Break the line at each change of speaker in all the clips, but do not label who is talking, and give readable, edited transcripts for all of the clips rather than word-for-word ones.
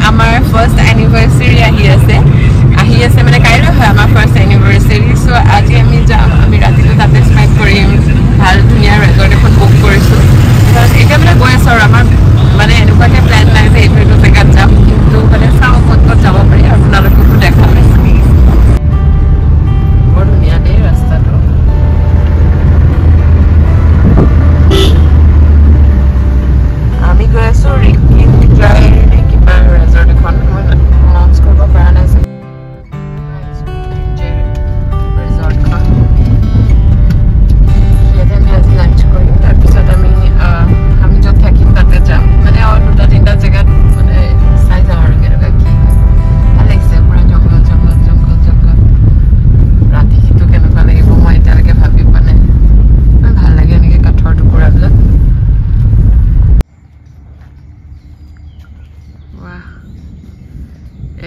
আমাৰ ফাৰ্ষ্ট এনিভাৰ্সাৰী আহি আছে মানে কাইলৈ হয় আমাৰ ফাৰ্ষ্ট এনিভাৰ্সাৰী সো আজি আমি যাম আমি ৰাতিটো তাতে স্পেন্ড কৰিম ভাল ধুনীয়া ৰেজৰ্ট এখন বুক কৰিছো এতিয়া মানে গৈ আছো আৰু আমাৰ মানে এনেকুৱাকে প্ল্যান নাই যে এইটো জেগাত যাম কিন্তু মানে চাও ক'ত যাব পাৰি আপোনালোককো দেখাম বৰ ধুনীয়া দেই ৰাস্তাটো আমি গৈ আছো কিবা ৰেজৰ্ট এখন মই লঞ্চ কৰিব পৰা নাই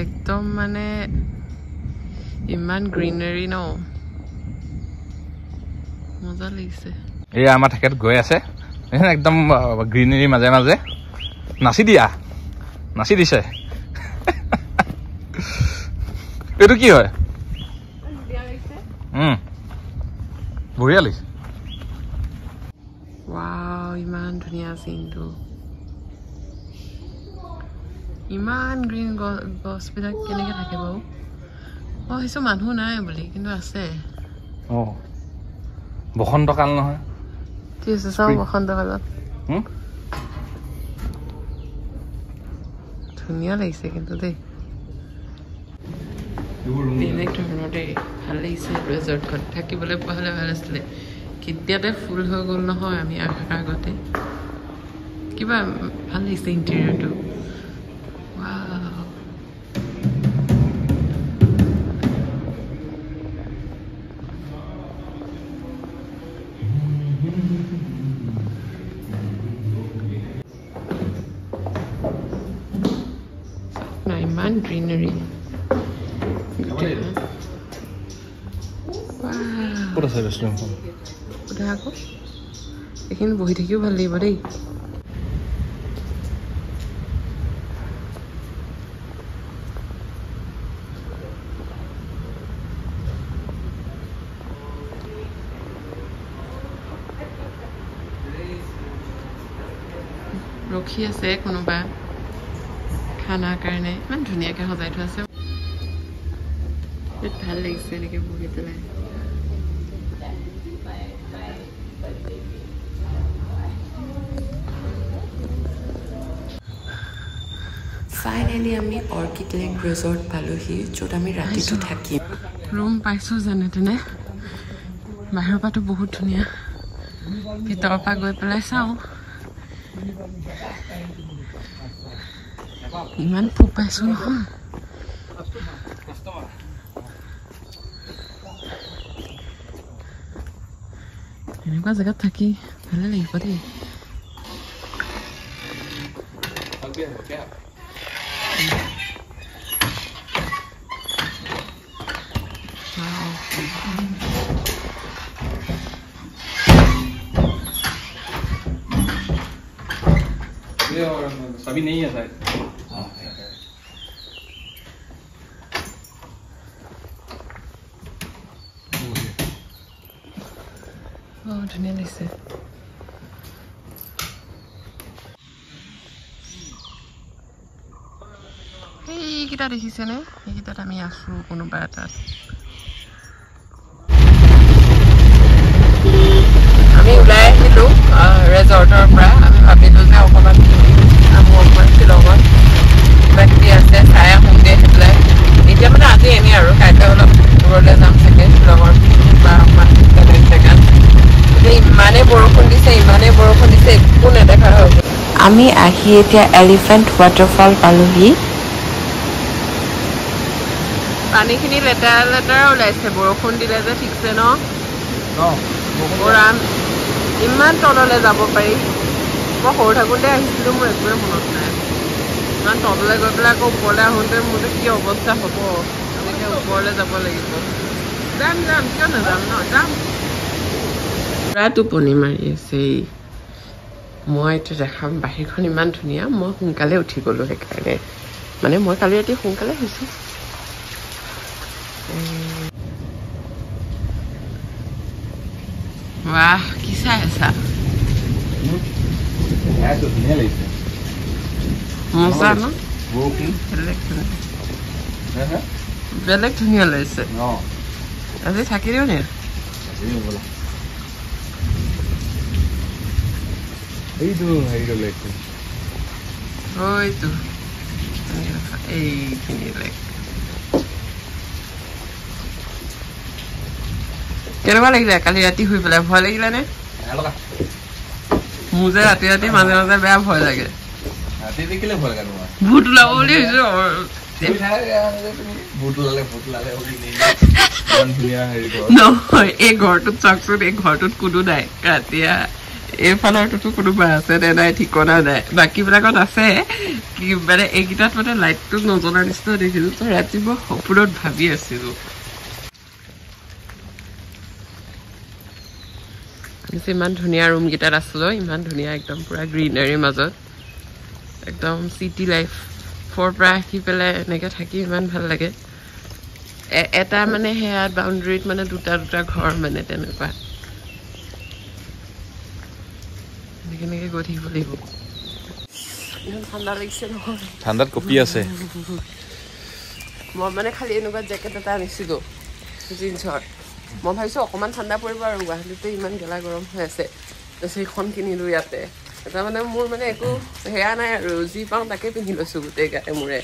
একদম মানে ইমান গ্ৰীনাৰী ন মজা লাগিছে
এই আমাৰ ঠাইত গৈ আছে একদম গ্ৰীনাৰী মাজে মাজে নাচি দিছে এইটো কি হয় বঢ়িয়া লাগিছে
ৱাও ইমান ধুনীয়া চিনটো ইমান গ্ৰীন গছবিলাক কেনেকৈ থাকে বাৰু মই ভাবিছো মানুহ নাই বুলি কিন্তু আছে
বসন্তকাল নহয়
কি আছে চাওঁ বসন্তকালত ধুনীয়া লাগিছে কিন্তু দেই বেলেগ ধৰণৰ দেই ভাল লাগিছে ৰিজৰ্টখন থাকিবলৈ পোৱা হ'লে ভাল আছিলে কেতিয়াতে ফুল হৈ গ'ল নহয় আমি আগতে কিবা ভাল লাগিছে ইণ্টেৰিয়ৰটো ইমান গ্ৰীনাৰী এইখিনি বহি থাকিও ভাল লাগিব দেই ৰখি আছে কোনোবা খানাৰ কাৰণে ইমান ধুনীয়াকৈ সজাই থোৱা আছে ভাল লাগিছে এনেকৈ বহি পেলাই ফাইনেলি আমি অৰ্কিড লেক ৰিজৰ্ট পালোহি য'ত আমি ৰাতিটো থাকিম ৰুম পাইছোঁ যেনে তেনে বাহিৰৰ পৰাতো বহুত ধুনীয়া ভিতৰৰ পৰা গৈ পেলাই চাওঁ ইমান ফুল পাইছোঁ নহয় এনেকুৱা জেগাত থাকি ভালে লাগিব দেই
सभी नहीं है शायद
ধুনীয়া লাগিছে এইকেইটা দেখিছেনে এইকেইটাত আমি আছোঁ কোনোবা এটাত আমি ওলাই আহিলোঁ ৰেজৰ্টৰ পৰা আমি ভাবিলোঁ যে অকণমান আহোঁ অকণমান শ্বিলঙত কিবা কিবি আছে চাই আহোঁগৈ সেইবিলাক এতিয়া মানে আজি এনেই আৰু কাইলৈ অলপ দূৰলৈ যাম চাগে শ্বিলঙৰ বা অকণমান বেলেগ জেগাত ইমানেই বৰষুণ দিছে একো নেদেখা হৈ গ'ল আমি আহি এতিয়া এলিফেণ্ট ৱাটাৰফল পালোহি পানীখিনি লেতেৰা লেতেৰা ওলাইছে বৰষুণ দিলে যে ঠিকছে ন ইমান তললৈ যাব পাৰি মই সৰু থাকোঁতে আহিছিলোঁ মোৰ একোৱে মনত নাই ইমান তললৈ গৈ পেলাই আকৌ ওপৰলৈ আহোঁতে মোৰ যে কি অৱস্থা হ'ব এনেকৈ ওপৰলৈ যাব লাগিব যাম কিয় নাযাম ন যাম পুৰা টোপনি মাৰি আছে মই এতিয়া দেখাম বাহিৰখন ইমান ধুনীয়া মই সোনকালে উঠি গ'লোঁ সেইকাৰণে মানে মই কালি ৰাতি সোনকালে হৈছো বাহ কি চাই আছা
এটো ধুনীয়া লাগিছে
মজা ন বেলেগ ধুনীয়া লাগিছে আজি থাকি দিও নে
এইটো হেৰিটো লেকটো
হয়তো এইখিনি লেক কেনেকুৱা লাগিলে কালি ৰাতি শুই পেলাই ভয় লাগিলে নে মোৰ যে ৰাতি ৰাতি মাজে মাজে বেয়া ভয় লাগে ভূত ওলাব বুলি নহয় এই ঘৰটোত চাওকচোন এই ঘৰটোত কোনো নাই ৰাতিয়া এইফালৰটোতো কোনোবা আছে নে নাই ঠিকনা নাই বাকীবিলাকত আছে কি মানে এইকেইটাত মানে লাইটটো নজনাৰ নিচিনা দেখিছো তো ৰাতি মই সপোনত ভাবি আছিলো ইমান ধুনীয়া ৰুম কেইটাত আছিলো ইমান ধুনীয়া একদম পুৰা গ্ৰীনাৰীৰ মাজত একদম চিটি লাইফ ফৰ পৰা আহি পেলাই এনেকৈ থাকি ইমান ভাল লাগে এটা মানে সেয়া বাউণ্ডেৰীত মানে দুটা দুটা ঘৰ মানে তেনেকুৱা এনেকৈ গৈ থাকিব লাগিব ইমান ঠাণ্ডা লাগিছে নহয়
ঠাণ্ডাত কপি আছে
মই মানে খালি এনেকুৱা জেকেট এটা আনিছিলোঁ জিন্সৰ মই ভাবিছোঁ অকণমান ঠাণ্ডা পৰিব আৰু গুৱাহাটীতে ইমান গেলা গৰম হৈ আছে তাৰপিছত সেইখন কিনিলোঁ ইয়াতে এটা মানে মোৰ মানে একো সেয়া নাই আৰু যি পাওঁ তাকে পিন্ধি লৈছোঁ গোটেই গাতে মূৰে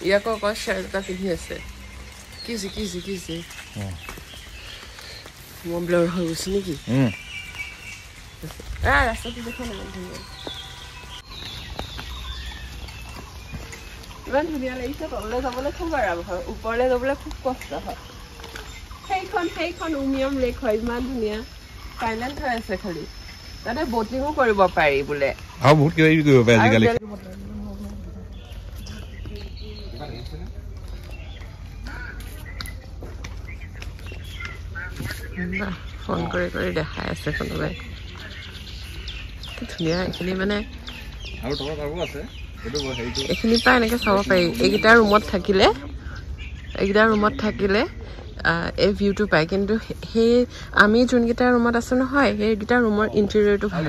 ইয়াকো অকল শ্বাৰ্ট এটা পিন্ধি আছে কিজি মই ব্লাৰ হৈ গৈছোঁ নেকি ৰাস্তাটো দেখোন ইমান ধুনীয়া ইমান ধুনীয়া লাগিছে তললৈ যাবলৈ খুব আৰাম হয় ওপৰলৈ যাবলৈ খুব কষ্ট হয় সেইখন উমিয়াম লেক হয় ইমান ধুনীয়া ফাইলেণ্ড হৈ আছে খালি তাতে বটিঙো কৰিব পাৰি বোলে
আৰু বহুত কিবা কিবি কৰিব পাৰি আজিকালি ফোন কৰি কৰি দেখাই আছে কোনোবাই ধুনীয়া এইখিনি মানে এইখিনিৰ পৰা এনেকৈ চাব পাৰি এইকেইটা ৰুমত থাকিলে এই ভিউটো পায় কিন্তু সেই আমি যোনকেইটা ৰুমত আছো নহয় সেইকেইটা ৰুমৰ ইণ্টেৰিয়ৰটো ভাল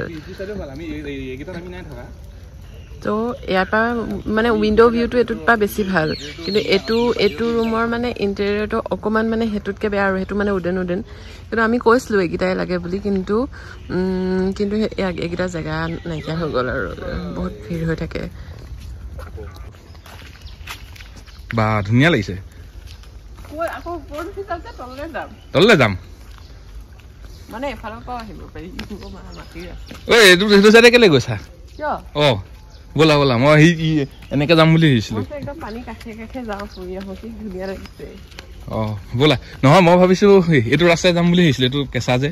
তো ইয়াৰ পৰা মানে উইণ্ড' ভিউটো এইটোৰ পৰা বেছি ভাল কিন্তু এইটো ৰুমৰ মানে ইণ্টেৰিয়ৰটো অকণমান মানে সেইটোতকৈ বেয়া আৰু সেইটো মানে উডেন কিন্তু আমি কৈছিলোঁ এইকেইটাই লাগে বুলি কিন্তু এইকেইটা জেগা নাইকিয়া হৈ গ'ল আৰু বহুত ভিৰ হৈ থাকে বা ধুনীয়া লাগিছে তললৈ যাম
মানে এফালৰ পৰা আহিব পাৰি
এইটো চাইডে কেলে গৈছা অ ব'লা মই এনেকে যাম বুলি ভাবিছিলো
একদম পানী কাষে কাষে যাওঁ ফুৰি আহোঁ কি ধুনীয়া লাগিছে
অ ব'লা নহয় মই ভাবিছো এইটো ৰাস্তাই যাম বুলি ভাবিছিলো এইটো কেঁচা যে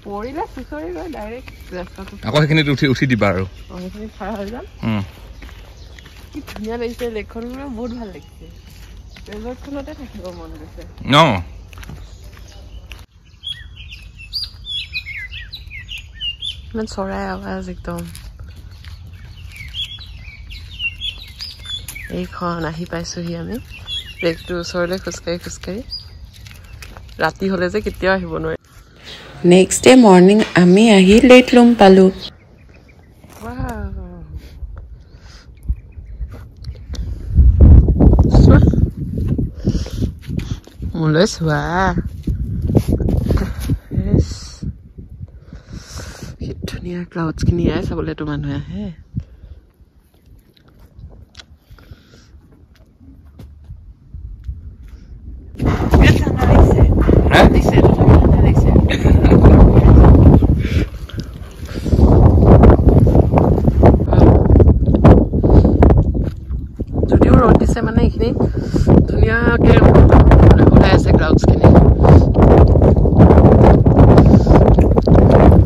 পৰিলে চুচৰি গৈ ডাইৰেক্ট ৰাস্তাটো আকৌ সেইখিনিত উঠি দিবা আৰু
সেইখিনিত খাৰা হৈ যাম কি ধুনীয়া লাগিছে লেকখন মানে বহুত ভাল লাগিছে ৰেজৰ্টখনতে থাকিব মন গৈছে ইমান চৰাই আৱাজ একদম এইখন আহি পাইছোহি আমি লেকটোৰ ওচৰলৈ খোজকাঢ়ি ৰাতি হ'লে যে কেতিয়াও আহিব নোৱাৰে
নেক্সট ডে মৰ্নিং আমি আহি লেট ৰুম পালোঁ
মোলৈ চোৱা কি ধুনীয়া ক্লাউডছখিনি চাবলৈতো মানুহে আহে যদিও ৰ'দ দিছে মানে এইখিনি ধুনীয়াকৈ ওলাই আছে ক্লাউডছখিনি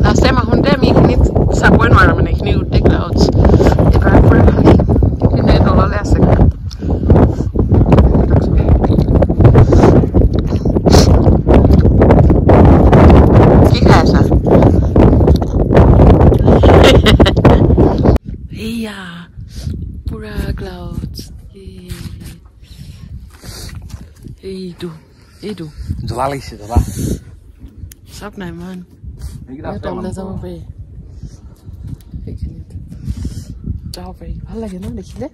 লাষ্ট টাইম আহোঁতে আমি এইখিনিত চাবই নোৱাৰোঁ মানে এইখিনি গোটেই ক্লাউডছ এইবাৰ পৰা খালি এইখিনি তললৈ আছে কি খাই আছা এয়া
pura clouds. Itu.
Jala লাগিছে jala.
Sab nai man.
Ekita
Tamle যাব পাৰি. Ekini. যাব পাৰি. ভাল লাগে ন দেখিলে?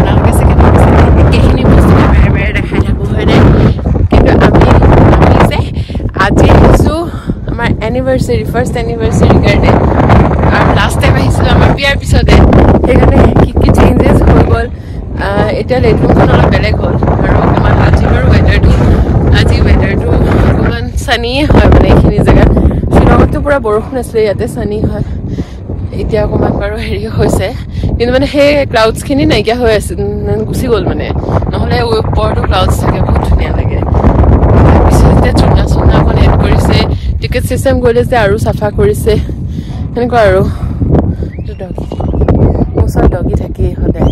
নালকে সে কেখিনি বস্তু বাৰে দেখাই থাকো হয়নে? কিন্তু আমি যে আজি আহিছো আমাৰ এনিভাৰ্সাৰি ফাৰ্স্ট এনিভাৰ্সাৰি কাৰণে আৰু লাষ্ট টাইম আহিছিলো আমাৰ বিয়াৰ পিছতে সেইকাৰণে কি চেঞ্জেছ হৈ গ'ল এতিয়া লেটৰুমখন অলপ বেলেগ হ'ল আৰু আমাৰ আজি বাৰু ৱেডাৰটো অকণমান চানিয়ে হয় মানে এইখিনি জেগাত শ্বিলঙততো পুৰা বৰষুণ আছিলে ইয়াতে চানি হয় এতিয়া অকণমান বাৰু হেৰি হৈছে কিন্তু মানে সেই ক্লাউডছখিনি নাইকিয়া হৈ আছে গুচি গ'ল মানে নহ'লে ওপৰতো ক্লাউডছ থাকে বহুত ধুনীয়া লাগে তাৰপিছত এতিয়া চূনা অকণ এড কৰিছে টিকেট চিষ্টেম কৰিলে যে আৰু চাফা কৰিছে সেনেকুৱা আৰু ডগি মোৰ ওচৰত ডগি থাকেই সদায়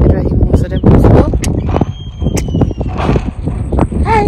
এইটো আহি মোৰ ওচৰতে বহিব হাই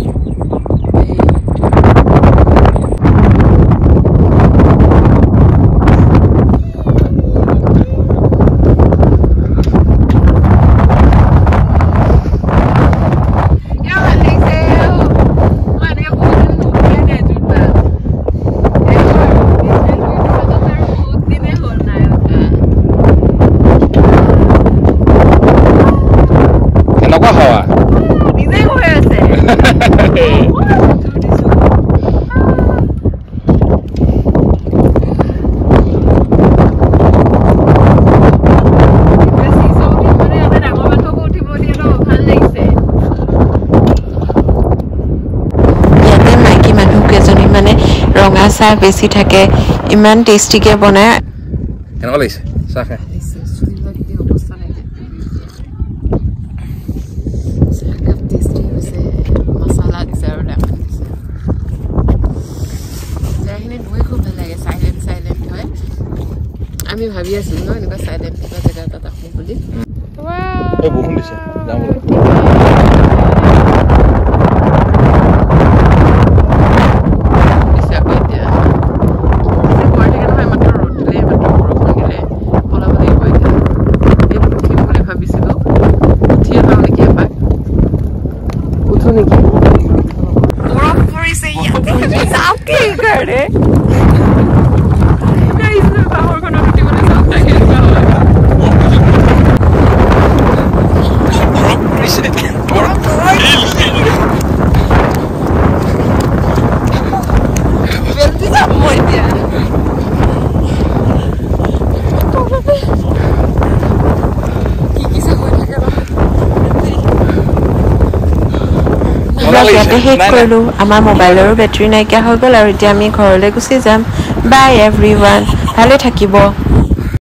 ৰঙা চাহ বেছি থাকে ইমান টেষ্টিকে বনায়
কেনেকুৱা লাগিছে চাহ খাই
মছলা দিছে আৰু লেমন দিছে জেগাখিনি গৈ খুব ভাল লাগে চাইলেণ্ট হয় আমি ভাবি আছিলো ন এনেকুৱা চাইলেণ্ট কিবা জেগা এটাত আহোঁ বুলি
বৰষুণ দিছে যাওঁ বোলে
ইয়াতে শেষ কৰিলোঁ আমাৰ মোবাইলৰো বেটাৰী নাইকিয়া হৈ গ'ল আৰু এতিয়া আমি ঘৰলৈ গুচি যাম বাই এভৰিৱান ভালে থাকিব